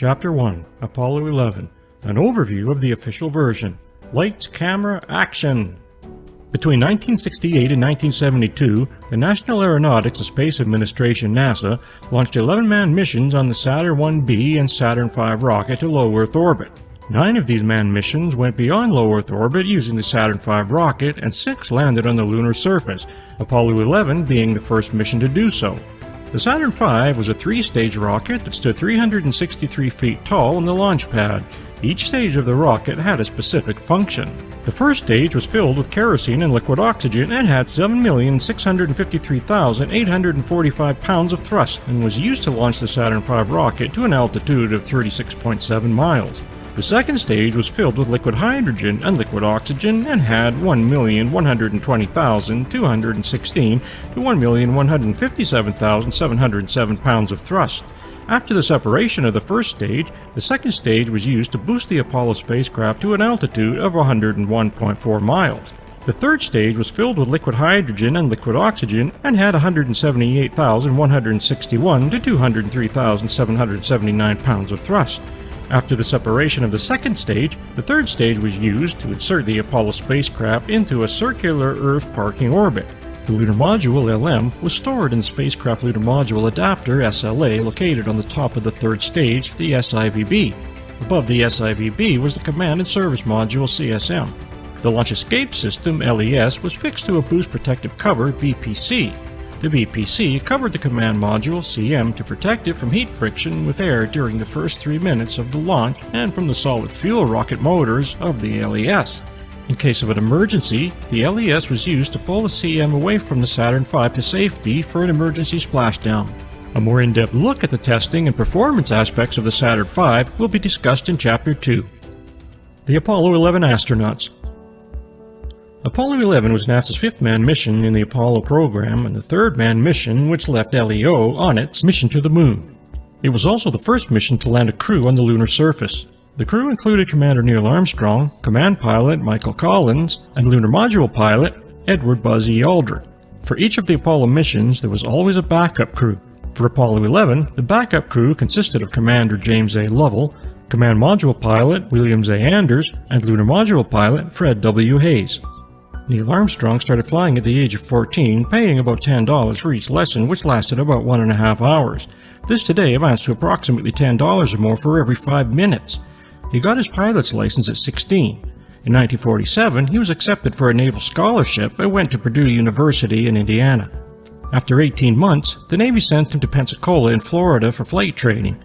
Chapter 1, Apollo 11, an overview of the official version. Lights, camera, action! Between 1968 and 1972, the National Aeronautics and Space Administration NASA launched 11-man missions on the Saturn 1B and Saturn V rocket to low Earth orbit. 9 of these manned missions went beyond low Earth orbit using the Saturn V rocket, and 6 landed on the lunar surface, Apollo 11 being the first mission to do so. The Saturn V was a 3-stage rocket that stood 363 feet tall on the launch pad. Each stage of the rocket had a specific function. The first stage was filled with kerosene and liquid oxygen and had 7,653,845 pounds of thrust and was used to launch the Saturn V rocket to an altitude of 36.7 miles. The second stage was filled with liquid hydrogen and liquid oxygen and had 1,120,216 to 1,157,707 pounds of thrust. After the separation of the first stage, the second stage was used to boost the Apollo spacecraft to an altitude of 101.4 miles. The third stage was filled with liquid hydrogen and liquid oxygen and had 178,161 to 203,779 pounds of thrust. After the separation of the second stage, the third stage was used to insert the Apollo spacecraft into a circular Earth parking orbit. The lunar module LM was stored in the spacecraft lunar module adapter SLA located on the top of the third stage, the SIVB. Above the SIVB was the command and service module CSM. The launch escape system LES was fixed to a boost protective cover BPC. The BPC covered the command module CM to protect it from heat friction with air during the first 3 minutes of the launch and from the solid fuel rocket motors of the LES. In case of an emergency, the LES was used to pull the CM away from the Saturn V to safety for an emergency splashdown. A more in-depth look at the testing and performance aspects of the Saturn V will be discussed in Chapter 2. The Apollo 11 astronauts. Apollo 11 was NASA's 5th manned mission in the Apollo program and the 3rd manned mission which left LEO on its mission to the Moon. It was also the first mission to land a crew on the lunar surface. The crew included Commander Neil Armstrong, command pilot Michael Collins, and lunar module pilot Edward Buzz E. Aldrin. For each of the Apollo missions, there was always a backup crew. For Apollo 11, the backup crew consisted of Commander James A. Lovell, command module pilot William A. Anders, and lunar module pilot Fred W. Hayes. Neil Armstrong started flying at the age of 14, paying about $10 for each lesson, which lasted about 1.5 hours. This today amounts to approximately $10 or more for every 5 minutes. He got his pilot's license at 16. In 1947, he was accepted for a naval scholarship and went to Purdue University in Indiana. After 18 months, the Navy sent him to Pensacola in Florida for flight training.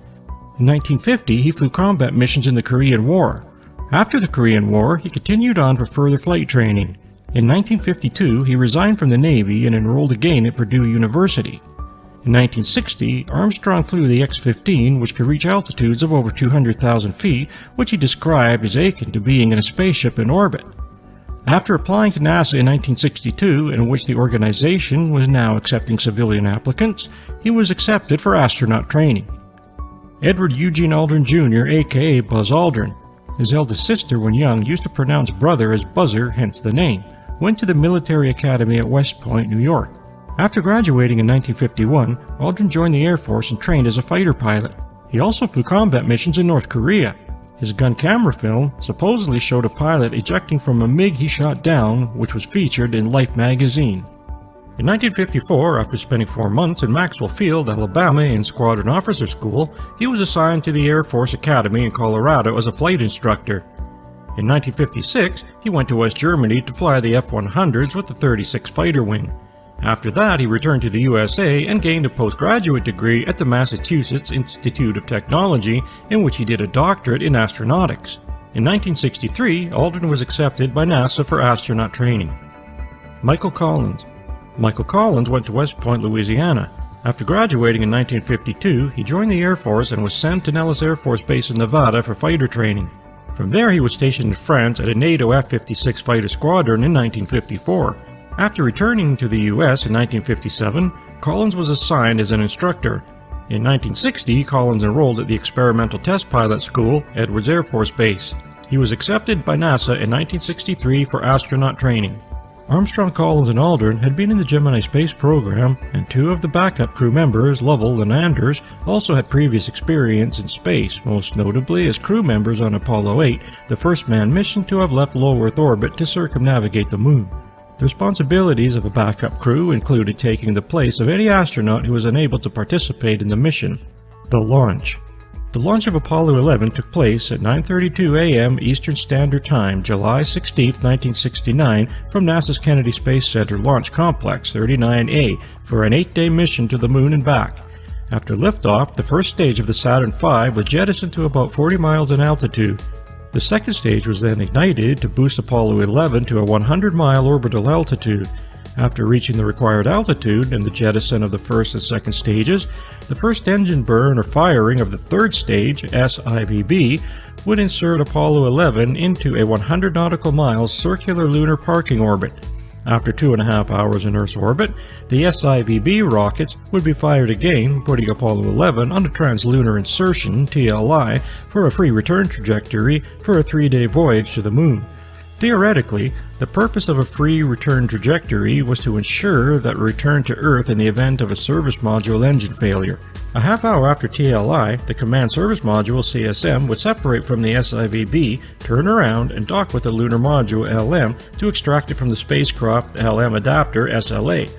In 1950, he flew combat missions in the Korean War. After the Korean War, he continued on for further flight training. In 1952, he resigned from the Navy and enrolled again at Purdue University. In 1960, Armstrong flew the X-15, which could reach altitudes of over 200,000 feet, which he described as akin to being in a spaceship in orbit. After applying to NASA in 1962, in which the organization was now accepting civilian applicants, he was accepted for astronaut training. Edward Eugene Aldrin Jr., aka Buzz Aldrin, his eldest sister when young used to pronounce brother as Buzzer, hence the name, went to the military academy at West Point, New York. After graduating in 1951, Aldrin joined the Air Force and trained as a fighter pilot. He also flew combat missions in North Korea. His gun camera film supposedly showed a pilot ejecting from a MiG he shot down, which was featured in Life magazine. In 1954, after spending 4 months in Maxwell Field, Alabama in Squadron Officer School, he was assigned to the Air Force Academy in Colorado as a flight instructor. In 1956, he went to West Germany to fly the F-100s with the 36th Fighter Wing. After that, he returned to the USA and gained a postgraduate degree at the Massachusetts Institute of Technology, in which he did a doctorate in astronautics. In 1963, Aldrin was accepted by NASA for astronaut training. Michael Collins. Michael Collins went to West Point, Louisiana. After graduating in 1952, he joined the Air Force and was sent to Nellis Air Force Base in Nevada for fighter training. From there, he was stationed in France at a NATO F-56 fighter squadron in 1954. After returning to the U.S. in 1957, Collins was assigned as an instructor. In 1960, Collins enrolled at the Experimental Test Pilot School, Edwards Air Force Base. He was accepted by NASA in 1963 for astronaut training. Armstrong, Collins, and Aldrin had been in the Gemini space program, and two of the backup crew members, Lovell and Anders, also had previous experience in space, most notably as crew members on Apollo 8, the first manned mission to have left low Earth orbit to circumnavigate the Moon. The responsibilities of a backup crew included taking the place of any astronaut who was unable to participate in the mission. The launch. The launch of Apollo 11 took place at 9:32 a.m. Eastern Standard Time, July 16, 1969, from NASA's Kennedy Space Center Launch Complex 39A for an 8-day mission to the Moon and back. After liftoff, the first stage of the Saturn V was jettisoned to about 40 miles in altitude. The second stage was then ignited to boost Apollo 11 to a 100-mile orbital altitude. After reaching the required altitude and the jettison of the first and second stages, the first engine burn or firing of the third stage, SIVB, would insert Apollo 11 into a 100 nautical miles circular lunar parking orbit. After 2.5 hours in Earth's orbit, the SIVB rockets would be fired again, putting Apollo 11 on a translunar insertion, TLI, for a free return trajectory for a 3-day voyage to the Moon. Theoretically, the purpose of a free return trajectory was to ensure that return to Earth in the event of a service module engine failure. A half hour after TLI, the Command Service Module CSM would separate from the SIVB, turn around, and dock with the Lunar Module LM to extract it from the spacecraft LM adapter SLA.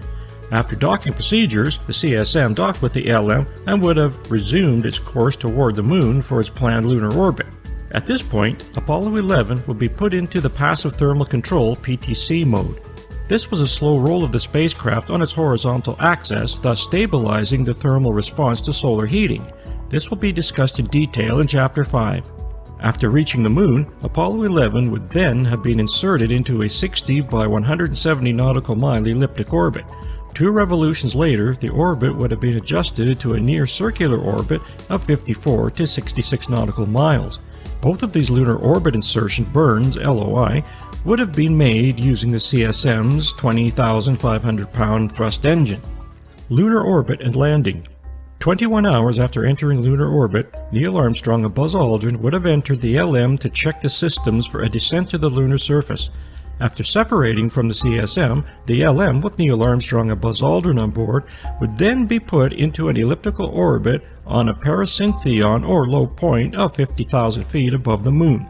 After docking procedures, the CSM docked with the LM and would have resumed its course toward the Moon for its planned lunar orbit. At this point, Apollo 11 would be put into the Passive Thermal Control PTC mode. This was a slow roll of the spacecraft on its horizontal axis, thus stabilizing the thermal response to solar heating. This will be discussed in detail in Chapter 5. After reaching the Moon, Apollo 11 would then have been inserted into a 60 by 170 nautical mile elliptic orbit. 2 revolutions later, the orbit would have been adjusted to a near circular orbit of 54 to 66 nautical miles. Both of these lunar orbit insertion burns, LOI, would have been made using the CSM's 20,500-pound thrust engine. Lunar orbit and landing. 21 hours after entering lunar orbit, Neil Armstrong and Buzz Aldrin would have entered the LM to check the systems for a descent to the lunar surface. After separating from the CSM, the LM with Neil Armstrong and Buzz Aldrin on board would then be put into an elliptical orbit on a parasynthion or low point of 50,000 feet above the Moon.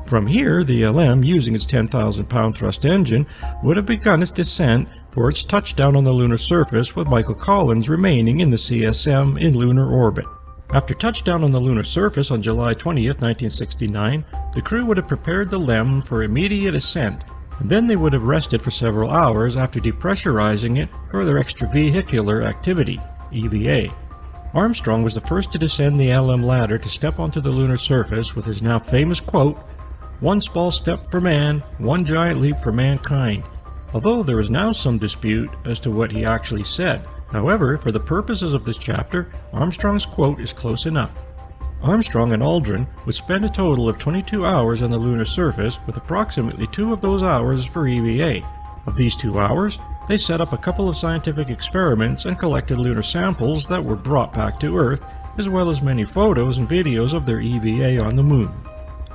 From here, the LM, using its 10,000-pound thrust engine, would have begun its descent for its touchdown on the lunar surface, with Michael Collins remaining in the CSM in lunar orbit. After touchdown on the lunar surface on July 20, 1969, the crew would have prepared the LEM for immediate ascent, and then they would have rested for several hours after depressurizing it for their extravehicular activity, EVA. Armstrong was the first to descend the LM ladder to step onto the lunar surface with his now famous quote, "One small step for man, one giant leap for mankind," although there is now some dispute as to what he actually said. However, for the purposes of this chapter, Armstrong's quote is close enough. Armstrong and Aldrin would spend a total of 22 hours on the lunar surface, with approximately 2 of those hours for EVA. Of these 2 hours, they set up a couple of scientific experiments and collected lunar samples that were brought back to Earth, as well as many photos and videos of their EVA on the Moon.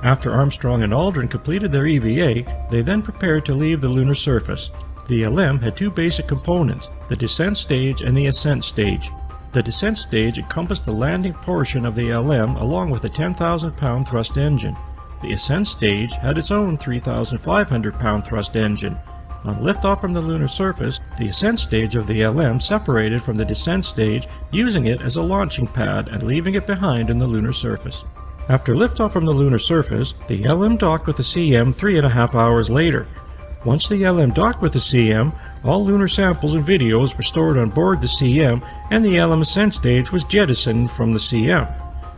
After Armstrong and Aldrin completed their EVA, they then prepared to leave the lunar surface. The LM had 2 basic components, the descent stage and the ascent stage. The descent stage encompassed the landing portion of the LM along with a 10,000-pound thrust engine. The ascent stage had its own 3,500-pound thrust engine. On liftoff from the lunar surface, the ascent stage of the LM separated from the descent stage, using it as a launching pad and leaving it behind on the lunar surface. After liftoff from the lunar surface, the LM docked with the CM 3.5 hours later. Once the LM docked with the CM, all lunar samples and videos were stored on board the CM, and the LM ascent stage was jettisoned from the CM.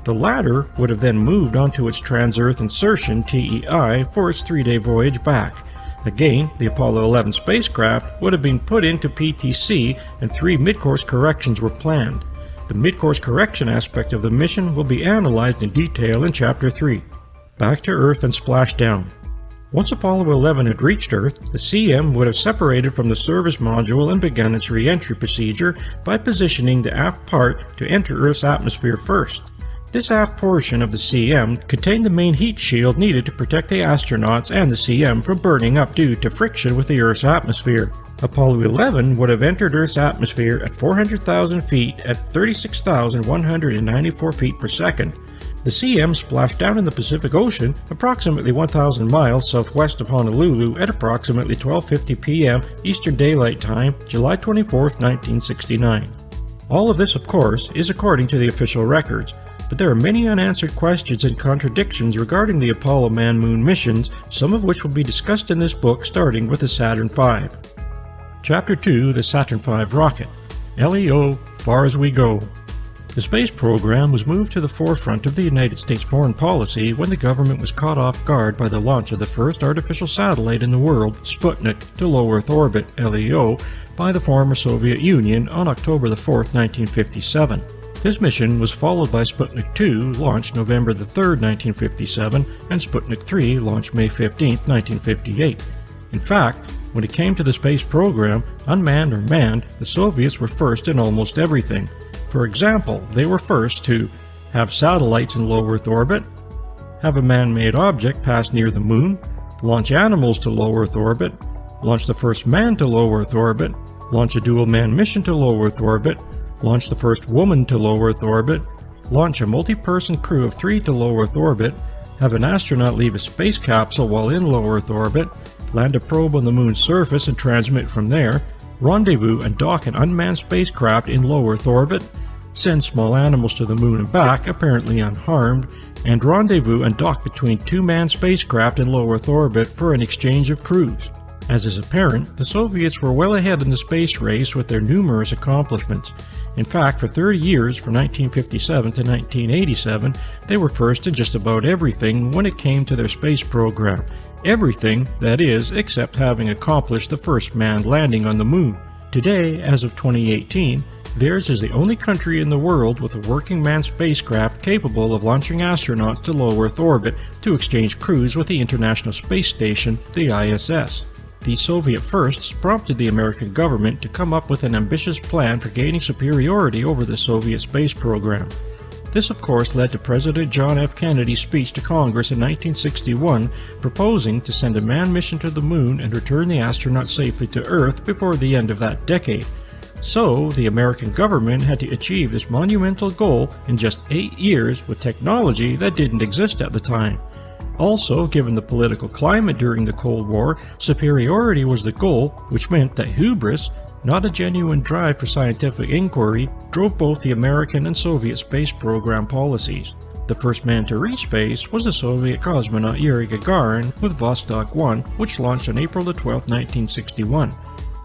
The latter would have then moved onto its trans-Earth insertion, TEI, for its 3-day voyage back. Again, the Apollo 11 spacecraft would have been put into PTC, and 3 mid-course corrections were planned. The mid-course correction aspect of the mission will be analyzed in detail in Chapter 3. Back to Earth and splashdown. Once Apollo 11 had reached Earth, the CM would have separated from the service module and begun its re-entry procedure by positioning the aft part to enter Earth's atmosphere first. This aft portion of the CM contained the main heat shield needed to protect the astronauts and the CM from burning up due to friction with the Earth's atmosphere. Apollo 11 would have entered Earth's atmosphere at 400,000 feet at 36,194 feet per second. The CM splashed down in the Pacific Ocean approximately 1,000 miles southwest of Honolulu at approximately 12:50 p.m. Eastern Daylight Time, July 24, 1969. All of this, of course, is according to the official records, but there are many unanswered questions and contradictions regarding the Apollo Man-Moon missions, some of which will be discussed in this book starting with the Saturn V. Chapter 2, the Saturn V Rocket. LEO, far as we go. The space program was moved to the forefront of the United States foreign policy when the government was caught off guard by the launch of the first artificial satellite in the world, Sputnik, to low Earth orbit, LEO, by the former Soviet Union on October 4, 1957. This mission was followed by Sputnik 2, launched November 3, 1957, and Sputnik 3, launched May 15, 1958. In fact, when it came to the space program, unmanned or manned, the Soviets were first in almost everything. For example, they were first to have satellites in low Earth orbit, have a man-made object pass near the Moon, launch animals to low Earth orbit, launch the first man to low Earth orbit, launch a dual-man mission to low Earth orbit, launch the first woman to low Earth orbit, launch a multi-person crew of 3 to low Earth orbit, have an astronaut leave a space capsule while in low Earth orbit, land a probe on the Moon's surface and transmit from there, rendezvous and dock an unmanned spacecraft in low Earth orbit, send small animals to the Moon and back, apparently unharmed, and rendezvous and dock between 2 manned spacecraft in low Earth orbit for an exchange of crews. As is apparent, the Soviets were well ahead in the space race with their numerous accomplishments. In fact, for 30 years, from 1957 to 1987, they were first in just about everything when it came to their space program. Everything, that is, except having accomplished the first manned landing on the Moon. Today, as of 2018, theirs is the only country in the world with a working manned spacecraft capable of launching astronauts to low Earth orbit to exchange crews with the International Space Station, the ISS. These Soviet firsts prompted the American government to come up with an ambitious plan for gaining superiority over the Soviet space program. This, of course, led to President John F. Kennedy's speech to Congress in 1961 proposing to send a manned mission to the Moon and return the astronauts safely to Earth before the end of that decade. So, the American government had to achieve this monumental goal in just 8 years with technology that didn't exist at the time. Also, given the political climate during the Cold War, superiority was the goal, which meant that hubris, not a genuine drive for scientific inquiry, drove both the American and Soviet space program policies. The first man to reach space was the Soviet cosmonaut Yuri Gagarin with Vostok 1, which launched on April 12, 1961.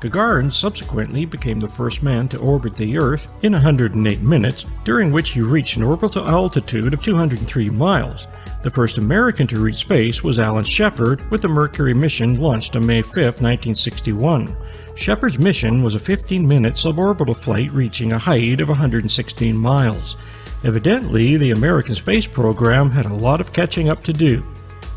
Gagarin subsequently became the first man to orbit the Earth in 108 minutes, during which he reached an orbital altitude of 203 miles. The first American to reach space was Alan Shepard with the Mercury mission launched on May 5, 1961. Shepard's mission was a 15-minute suborbital flight reaching a height of 116 miles. Evidently, the American space program had a lot of catching up to do.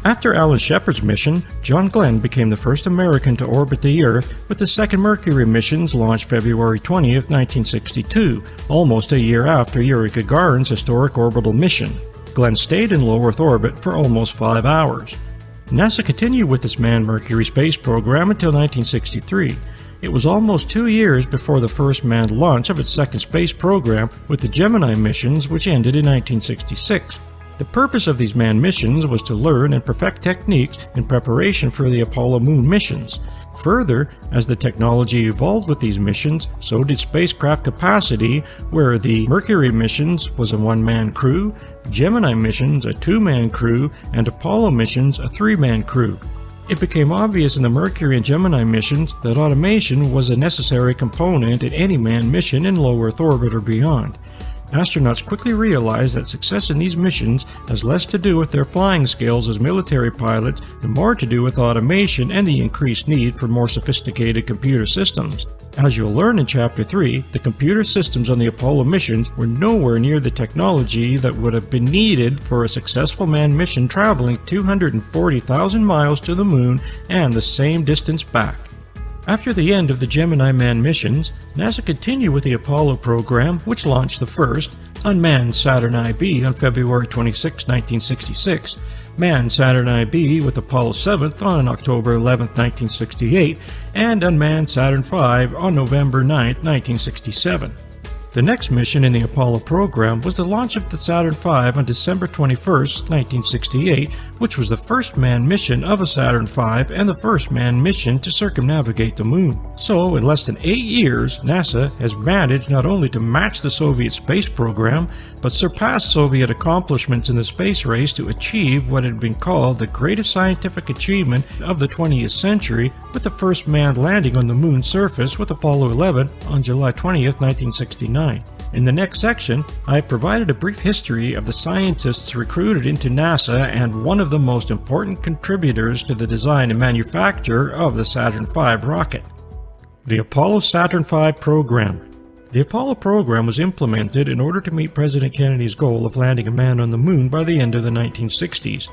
After Alan Shepard's mission, John Glenn became the first American to orbit the Earth with the second Mercury missions launched February 20, 1962, almost a year after Yuri Gagarin's historic orbital mission. Glenn stayed in low Earth orbit for almost 5 hours. NASA continued with its manned Mercury space program until 1963. It was almost 2 years before the first manned launch of its second space program with the Gemini missions, which ended in 1966. The purpose of these manned missions was to learn and perfect techniques in preparation for the Apollo Moon missions. Further, as the technology evolved with these missions, so did spacecraft capacity, where the Mercury missions was a 1-man crew, Gemini missions a 2-man crew, and Apollo missions a 3-man crew. It became obvious in the Mercury and Gemini missions that automation was a necessary component in any manned mission in low Earth orbit or beyond. Astronauts quickly realized that success in these missions has less to do with their flying skills as military pilots and more to do with automation and the increased need for more sophisticated computer systems. As you'll learn in Chapter 3, the computer systems on the Apollo missions were nowhere near the technology that would have been needed for a successful manned mission traveling 240,000 miles to the Moon and the same distance back. After the end of the Gemini manned missions, NASA continued with the Apollo program, which launched the first, Unmanned Saturn IB on February 26, 1966, Manned Saturn IB with Apollo 7 on October 11, 1968, and Unmanned Saturn V on November 9, 1967. The next mission in the Apollo program was the launch of the Saturn V on December 21, 1968, which was the first manned mission of a Saturn V and the first manned mission to circumnavigate the Moon. So, in less than 8 years, NASA has managed not only to match the Soviet space program, but surpass Soviet accomplishments in the space race to achieve what had been called the greatest scientific achievement of the 20th century, with the first manned landing on the Moon's surface with Apollo 11 on July 20, 1969. In the next section, I have provided a brief history of the scientists recruited into NASA and one of the most important contributors to the design and manufacture of the Saturn V rocket. The Apollo Saturn V program. The Apollo program was implemented in order to meet President Kennedy's goal of landing a man on the Moon by the end of the 1960s.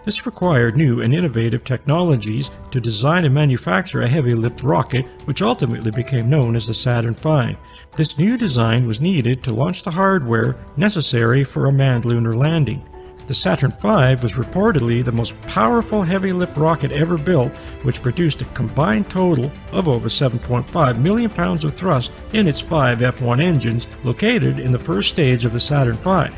This required new and innovative technologies to design and manufacture a heavy-lift rocket, which ultimately became known as the Saturn V. This new design was needed to launch the hardware necessary for a manned lunar landing. The Saturn V was reportedly the most powerful heavy-lift rocket ever built, which produced a combined total of over 7.5 million pounds of thrust in its 5 F1 engines located in the first stage of the Saturn V.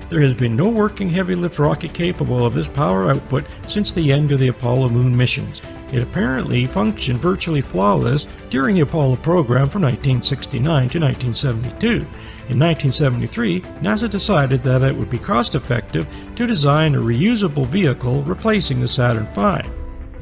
There has been no working heavy-lift rocket capable of this power output since the end of the Apollo moon missions. It apparently functioned virtually flawless during the Apollo program from 1969 to 1972. In 1973, NASA decided that it would be cost-effective to design a reusable vehicle replacing the Saturn V.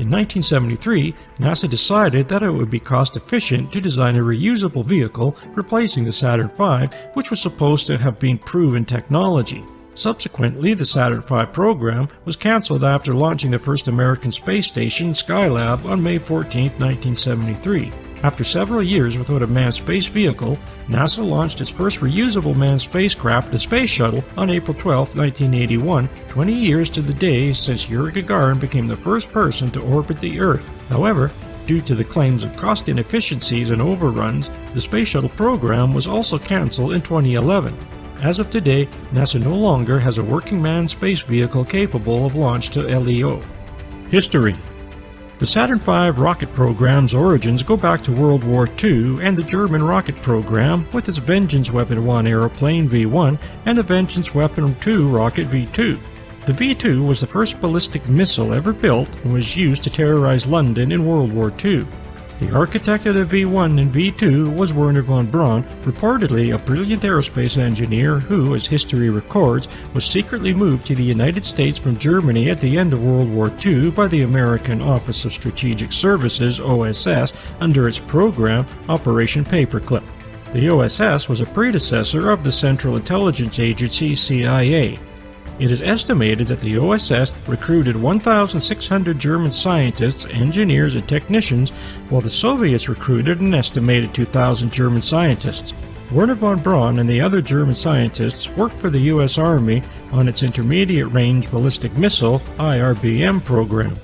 In 1973, NASA decided that it would be cost-efficient to design a reusable vehicle replacing the Saturn V, which was supposed to have been proven technology. Subsequently, the Saturn V program was cancelled after launching the first American space station, Skylab, on May 14, 1973. After several years without a manned space vehicle, NASA launched its first reusable manned spacecraft, the Space Shuttle, on April 12, 1981, 20 years to the day since Yuri Gagarin became the first person to orbit the Earth. However, due to the claims of cost inefficiencies and overruns, the Space Shuttle program was also cancelled in 2011. As of today, NASA no longer has a working manned space vehicle capable of launch to LEO. History. The Saturn V rocket program's origins go back to World War II and the German rocket program with its Vengeance Weapon 1 aeroplane V1 and the Vengeance Weapon 2 rocket V2. The V2 was the first ballistic missile ever built and was used to terrorize London in World War II. The architect of the V1 and V2 was Wernher von Braun, reportedly a brilliant aerospace engineer who, as history records, was secretly moved to the United States from Germany at the end of World War II by the American Office of Strategic Services, OSS, under its program Operation Paperclip. The OSS was a predecessor of the Central Intelligence Agency, CIA. It is estimated that the OSS recruited 1,600 German scientists, engineers, and technicians, while the Soviets recruited an estimated 2,000 German scientists. Wernher von Braun and the other German scientists worked for the U.S. Army on its Intermediate-Range Ballistic Missile (IRBM) program.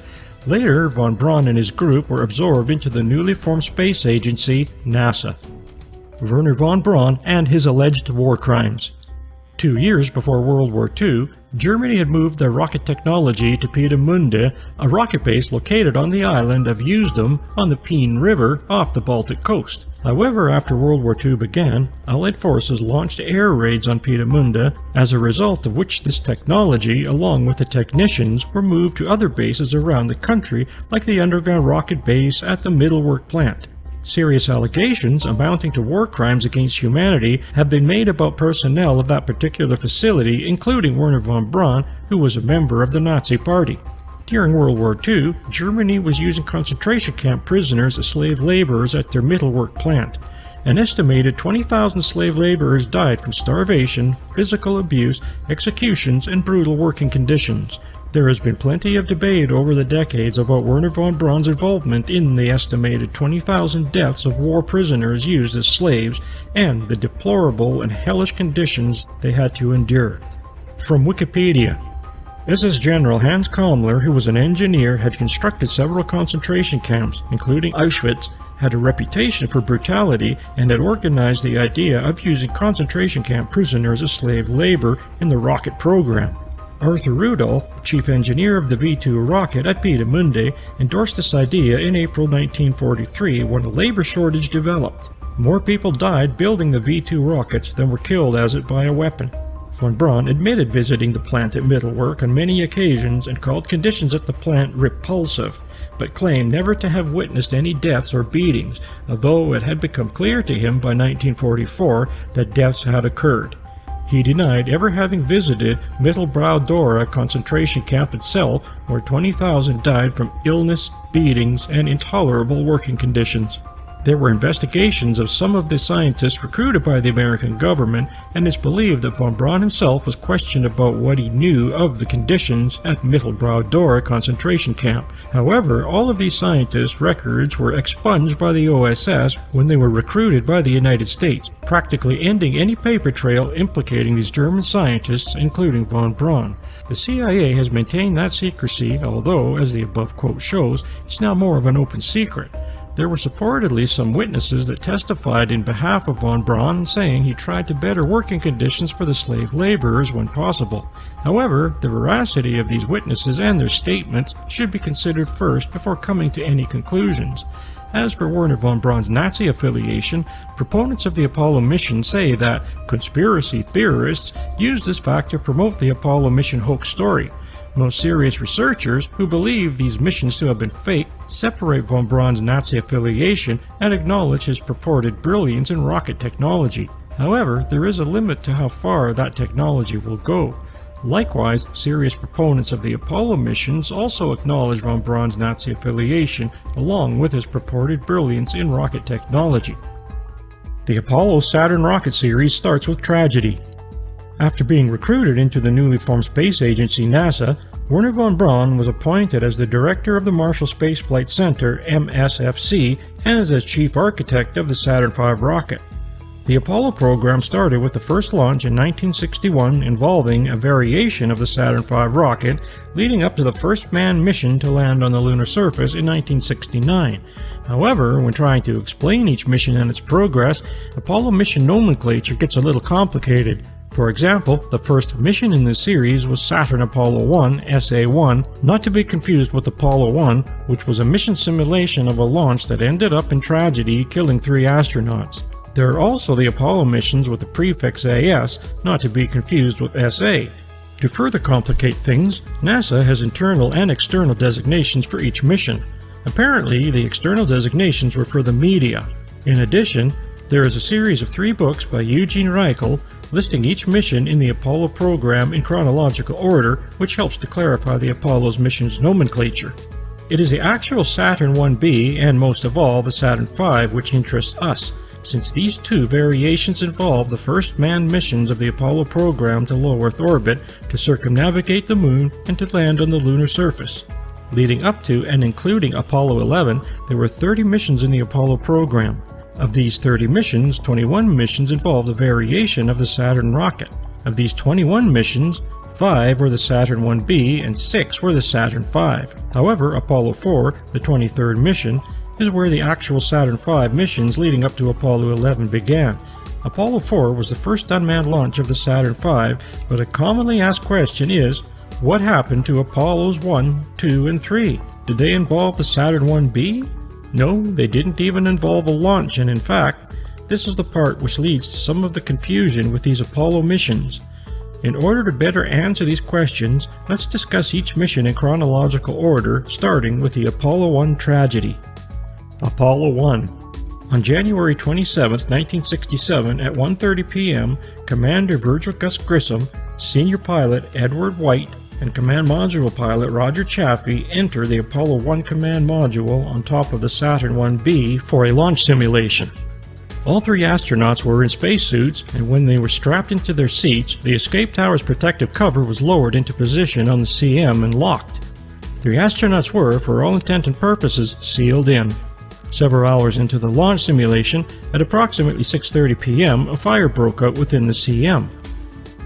Later, von Braun and his group were absorbed into the newly formed space agency, NASA. Wernher von Braun and his alleged war crimes. 2 years before World War II, Germany had moved their rocket technology to Peenemünde, a rocket base located on the island of Usedom on the Peene River off the Baltic coast. However, after World War II began, Allied forces launched air raids on Peenemünde, as a result of which this technology, along with the technicians, were moved to other bases around the country, like the underground rocket base at the Middelwerk plant. Serious allegations amounting to war crimes against humanity have been made about personnel of that particular facility, including Wernher von Braun, who was a member of the Nazi Party. During World War II, Germany was using concentration camp prisoners as slave laborers at their Middelwerk plant. An estimated 20,000 slave laborers died from starvation, physical abuse, executions, and brutal working conditions. There has been plenty of debate over the decades about Wernher von Braun's involvement in the estimated 20,000 deaths of war prisoners used as slaves and the deplorable and hellish conditions they had to endure. From Wikipedia. SS General Hans Kammler, who was an engineer, had constructed several concentration camps, including Auschwitz, had a reputation for brutality and had organized the idea of using concentration camp prisoners as slave labor in the rocket program. Arthur Rudolph, chief engineer of the V-2 rocket at Peenemünde, endorsed this idea in April 1943 when a labor shortage developed. More people died building the V-2 rockets than were killed as it by a weapon. Von Braun admitted visiting the plant at Mittelwerk on many occasions and called conditions at the plant repulsive, but claimed never to have witnessed any deaths or beatings, although it had become clear to him by 1944 that deaths had occurred. He denied ever having visited Mittelbrau-Dora concentration camp itself, where 20,000 died from illness, beatings, and intolerable working conditions. There were investigations of some of the scientists recruited by the American government, and it's believed that von Braun himself was questioned about what he knew of the conditions at Mittelbrau-Dora concentration camp. However, all of these scientists' records were expunged by the OSS when they were recruited by the United States, practically ending any paper trail implicating these German scientists, including von Braun. The CIA has maintained that secrecy, although, as the above quote shows, it's now more of an open secret. There were supportedly some witnesses that testified in behalf of von Braun, saying he tried to better working conditions for the slave laborers when possible. However, the veracity of these witnesses and their statements should be considered first before coming to any conclusions. As for Wernher von Braun's Nazi affiliation, proponents of the Apollo mission say that conspiracy theorists use this fact to promote the Apollo mission hoax story. Most serious researchers, who believe these missions to have been fake, separate von Braun's Nazi affiliation and acknowledge his purported brilliance in rocket technology. However, there is a limit to how far that technology will go. Likewise, serious proponents of the Apollo missions also acknowledge von Braun's Nazi affiliation, along with his purported brilliance in rocket technology. The Apollo-Saturn rocket series starts with tragedy. After being recruited into the newly formed space agency NASA, Wernher von Braun was appointed as the director of the Marshall Space Flight Center (MSFC) and as chief architect of the Saturn V rocket. The Apollo program started with the first launch in 1961 involving a variation of the Saturn V rocket, leading up to the first manned mission to land on the lunar surface in 1969. However, when trying to explain each mission and its progress, Apollo mission nomenclature gets a little complicated. For example, the first mission in this series was Saturn Apollo 1 SA-1, not to be confused with Apollo 1, which was a mission simulation of a launch that ended up in tragedy, killing 3 astronauts. There are also the Apollo missions with the prefix AS, not to be confused with SA. To further complicate things, NASA has internal and external designations for each mission. Apparently, the external designations were for the media. In addition, there is a series of 3 books by Eugene Reichel listing each mission in the Apollo program in chronological order, which helps to clarify the Apollo's mission's nomenclature. It is the actual Saturn 1B and most of all the Saturn V which interests us, since these 2 variations involve the first manned missions of the Apollo program to low Earth orbit, to circumnavigate the Moon, and to land on the lunar surface. Leading up to and including Apollo 11, there were 30 missions in the Apollo program. Of these 30 missions, 21 missions involved a variation of the Saturn rocket. Of these 21 missions, 5 were the Saturn 1B and 6 were the Saturn V. However, Apollo 4, the 23rd mission, is where the actual Saturn V missions leading up to Apollo 11 began. Apollo 4 was the first unmanned launch of the Saturn V, but a commonly asked question is, what happened to Apollos 1, 2, and 3? Did they involve the Saturn 1B? No, they didn't even involve a launch, and in fact, this is the part which leads to some of the confusion with these Apollo missions. In order to better answer these questions, let's discuss each mission in chronological order, starting with the Apollo 1 tragedy. Apollo 1. On January 27, 1967 at 1:30 p.m., Commander Virgil Gus Grissom, Senior Pilot Edward White, and Command Module Pilot Roger Chaffee enter the Apollo 1 Command Module on top of the Saturn 1B for a launch simulation. All 3 astronauts were in spacesuits, and when they were strapped into their seats, the escape tower's protective cover was lowered into position on the CM and locked. 3 astronauts were, for all intent and purposes, sealed in. Several hours into the launch simulation, at approximately 6:30 p.m., a fire broke out within the CM.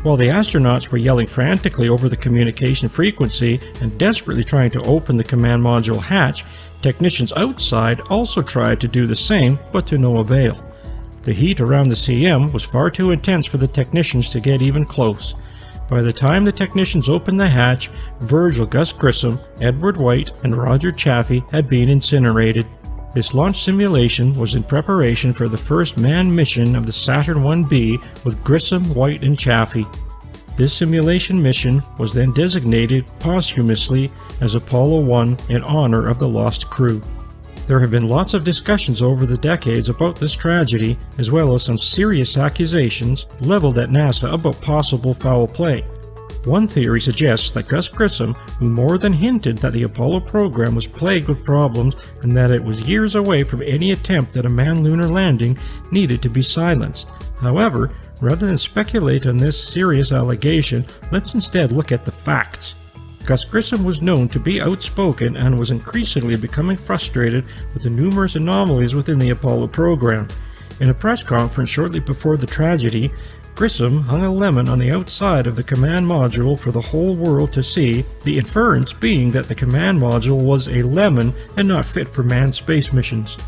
While the astronauts were yelling frantically over the communication frequency and desperately trying to open the command module hatch, technicians outside also tried to do the same, but to no avail. The heat around the CM was far too intense for the technicians to get even close. By the time the technicians opened the hatch, Virgil Gus Grissom, Edward White, and Roger Chaffee had been incinerated. This launch simulation was in preparation for the first manned mission of the Saturn 1B with Grissom, White, and Chaffee. This simulation mission was then designated posthumously as Apollo 1 in honor of the lost crew. There have been lots of discussions over the decades about this tragedy, as well as some serious accusations leveled at NASA about possible foul play. One theory suggests that Gus Grissom, who more than hinted that the Apollo program was plagued with problems and that it was years away from any attempt at a manned lunar landing, needed to be silenced. However, rather than speculate on this serious allegation, let's instead look at the facts. Gus Grissom was known to be outspoken and was increasingly becoming frustrated with the numerous anomalies within the Apollo program. In a press conference shortly before the tragedy, Grissom hung a lemon on the outside of the command module for the whole world to see, the inference being that the command module was a lemon and not fit for manned space missions.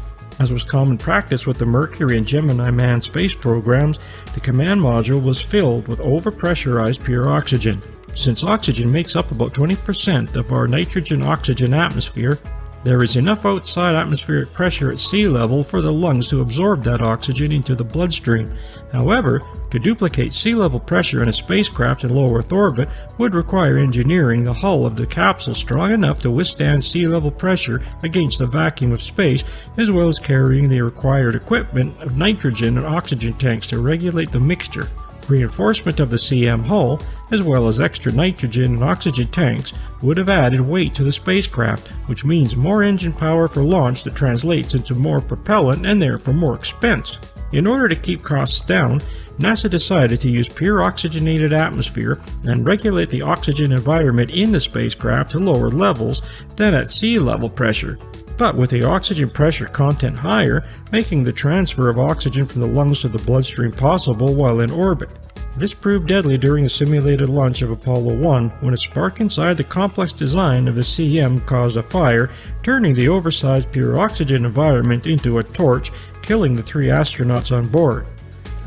As was common practice with the Mercury and Gemini manned space programs, the command module was filled with overpressurized pure oxygen. Since oxygen makes up about 20% of our nitrogen-oxygen atmosphere, there is enough outside atmospheric pressure at sea level for the lungs to absorb that oxygen into the bloodstream. However, to duplicate sea level pressure in a spacecraft in low Earth orbit would require engineering the hull of the capsule strong enough to withstand sea level pressure against the vacuum of space, as well as carrying the required equipment of nitrogen and oxygen tanks to regulate the mixture. Reinforcement of the CM hull, as well as extra nitrogen and oxygen tanks, would have added weight to the spacecraft, which means more engine power for launch that translates into more propellant and therefore more expense. In order to keep costs down, NASA decided to use pure oxygenated atmosphere and regulate the oxygen environment in the spacecraft to lower levels than at sea level pressure, but with the oxygen pressure content higher, making the transfer of oxygen from the lungs to the bloodstream possible while in orbit. This proved deadly during the simulated launch of Apollo 1 when a spark inside the complex design of the CM caused a fire, turning the oversized pure oxygen environment into a torch, killing the 3 astronauts on board.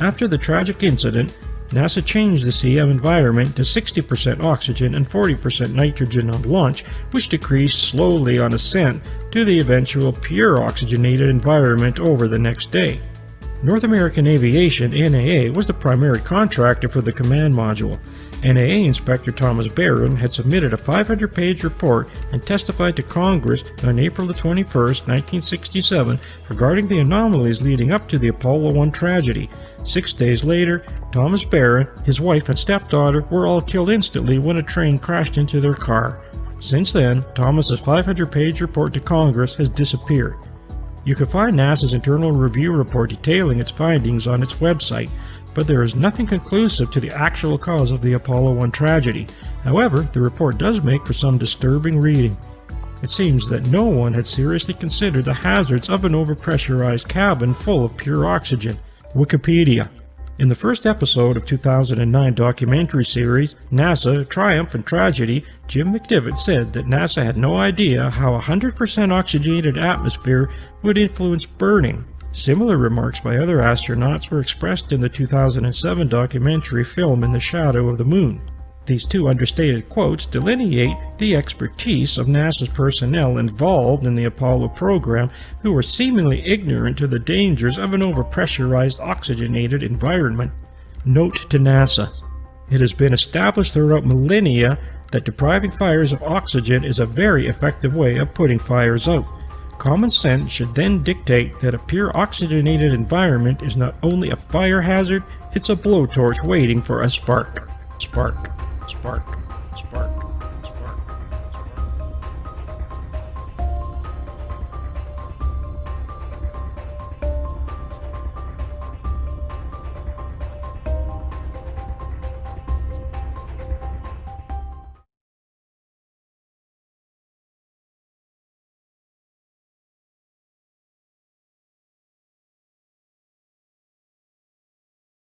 After the tragic incident, NASA changed the CM environment to 60% oxygen and 40% nitrogen on launch, which decreased slowly on ascent to the eventual pure oxygenated environment over the next day. North American Aviation, NAA, was the primary contractor for the command module. NAA Inspector Thomas Barron had submitted a 500-page report and testified to Congress on April 21, 1967, regarding the anomalies leading up to the Apollo 1 tragedy. 6 days later, Thomas Barron, his wife and stepdaughter were all killed instantly when a train crashed into their car. Since then, Thomas's 500-page report to Congress has disappeared. You can find NASA's internal review report detailing its findings on its website, but there is nothing conclusive to the actual cause of the Apollo 1 tragedy. However, the report does make for some disturbing reading. It seems that no one had seriously considered the hazards of an overpressurized cabin full of pure oxygen. Wikipedia. In the first episode of 2009 documentary series, NASA, Triumph and Tragedy, Jim McDivitt said that NASA had no idea how a 100% oxygenated atmosphere would influence burning. Similar remarks by other astronauts were expressed in the 2007 documentary film In the Shadow of the Moon. These two understated quotes delineate the expertise of NASA's personnel involved in the Apollo program, who were seemingly ignorant to the dangers of an overpressurized oxygenated environment. Note to NASA: it has been established throughout millennia that depriving fires of oxygen is a very effective way of putting fires out. Common sense should then dictate that a pure oxygenated environment is not only a fire hazard, it's a blowtorch waiting for a spark. Spark. Spark.